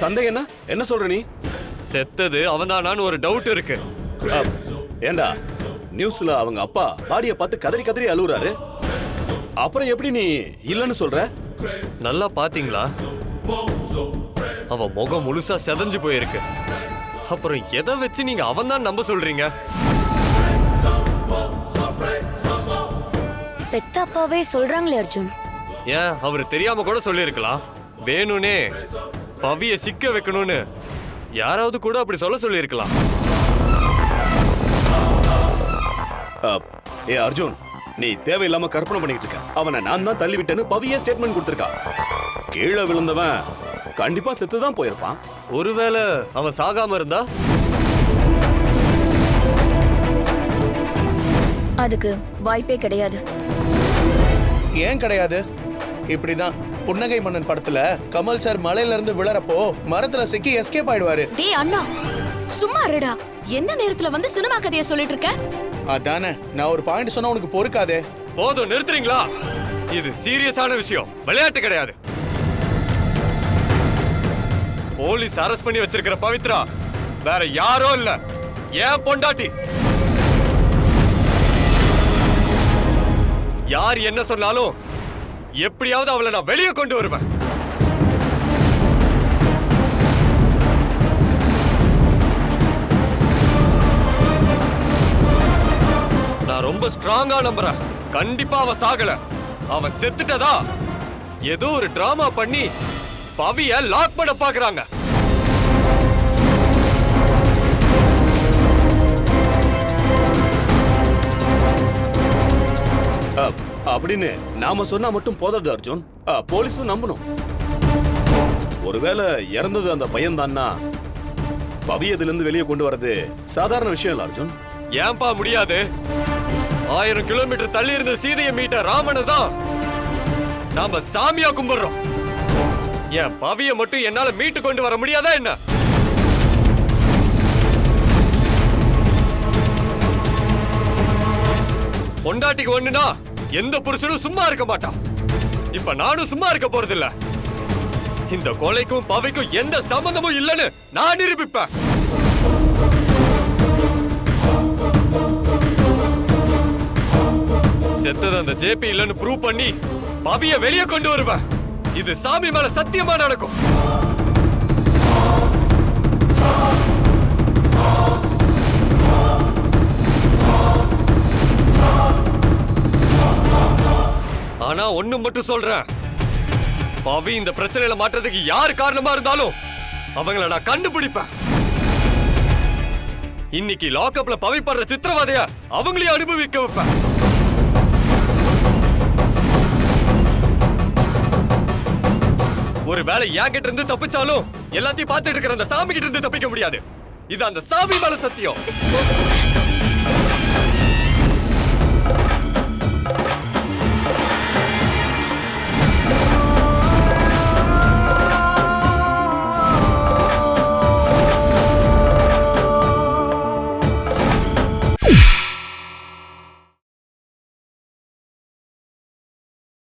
சந்தேகம் என்ன? என்ன சொல்ற நீ? செத்தது அவன்தானான்னு ஒரு டவுட் இருக்கு. ஏண்டா நியூஸ்ல அவங்க அப்பா பாடிய பார்த்து கதறி கதறி அழுகுறாரு. அப்புறம் எப்படி நீ இல்லன்னு சொல்ற? நல்லா பாத்தீங்களா? அவன் முகம் முழுசா செதஞ்சு போயிருக்கு. அப்புறம் எதை வச்சு நீங்க அவன் தான் நம்ப சொல்றீங்க? பெத்த அப்பாவே சொல்றாங்களே அர்ஜுன். ஏன் அவரு தெரியாம கூட சொல்லிருக்கலாம். வேணும்னே பவிய சிக்க வைக்கணும்னு யாராவது கூட அப்படி சொல்ல இருக்கலாம். ஏ அர்ஜுன், நீ தேவையில்லாம கற்பனை பண்ணிட்டு இருக்க. அவனை நான் தான் தள்ளி விட்டேன்னு பவியே ஸ்டேட்மெண்ட் கொடுத்திருக்கா. கீழே விழுந்தவன் கண்டிப்பா செத்துதான் போயிருப்பான். ஒருவேளை அவன் சாகாம இருந்தா? அதுக்கு வாய்ப்பே கிடையாது. ஏன் கிடையாது? இப்படிதான் புன்னகை மன்னன் படத்துல கமல் சார் மலையில இருந்து விழறப்போ மரத்துல சிக்கி எஸ்கேப் ஆயிடுவாரு. டேய் அண்ணா, சும்மா இருடா. என்ன நேரத்துல வந்து சினிமா கதையை சொல்லிட்டு இருக்க? அதானே, நான் ஒரு பாயிண்ட் சொன்னா உனக்கு பொறுக்காதே. போதும், நிறுத்துறீங்களா? இது சீரியஸான விஷயம், விளையாட்டு கிடையாது. போலீஸ் அரெஸ்ட் பண்ணி வச்சிருக்கிற பவித்ரா வேற யாரோ இல்ல, ஏன் பொண்டாட்டி. யார் என்ன சொன்னாலும் எப்படியாவது அவளை நான் வெளியே கொண்டு வருவேன். நான் ரொம்ப ஸ்ட்ராங்கா நம்புறேன். கண்டிப்பா அவ சாகல, அவ செத்துட்டதா ஏதோ ஒரு டிராமா பண்ணி பவிய லாக் பண்ண பாக்குறாங்க. அப்படின்னு நாம சொன்னா மட்டும் போதாது அர்ஜுன். போலீஸும் நம்பணும். ஒருவேளை இறந்தது அந்த பையன் தான்னா பவியதுல இருந்து வெளியே கொண்டு வரது சாதாரண விஷயம் இல்ல அர்ஜுன். ஏன்பா முடியாது? 1000 கிலோமீட்டர் தள்ளி இருந்த சீதையை மீட்ட ராமனை தான் நாம சாமியா கும்பிடுறோம். என் பவிய மட்டும் என்னால மீட்டு கொண்டு வர முடியாதா என்ன? பொண்டாட்டிக்கு ஒண்ணுனா எந்த புருஷனும் சும்மா இருக்க மாட்டான். இப்ப நானும் சும்மா இருக்க போறதில்ல. இந்த கொலைக்கும் பவிக்கும் எந்த சம்பந்தமும் இல்லைன்னு நான் நிரூபிப்பேன். செத்தது அந்த ஜேபி இல்லைன்னு ப்ரூவ் பண்ணி பவிய வெளியே கொண்டு வருவேன். இது சாமி மேல சத்தியமா நடக்கும். ஆனா ஒண்ணு மட்டும் சொல்றேன், பவி இந்த பிரச்சனையில மாற்றத்துக்கு யார் காரணமா இருந்தாலும் அவங்கள நான் கண்டுபிடிப்பேன். இன்னைக்கு லாக்அப்ல பவி படுற சித்திரவதைய அவங்களையும் அனுபவிக்க வைப்பேன். ஒரு வேலை என்கிட்ட இருந்து தப்பிச்சாலும் எல்லாத்தையும் பார்த்துட்டு இருக்கிற அந்த சாமி கிட்ட இருந்து தப்பிக்க முடியாது. இது அந்த சாமி மேல சத்தியம்.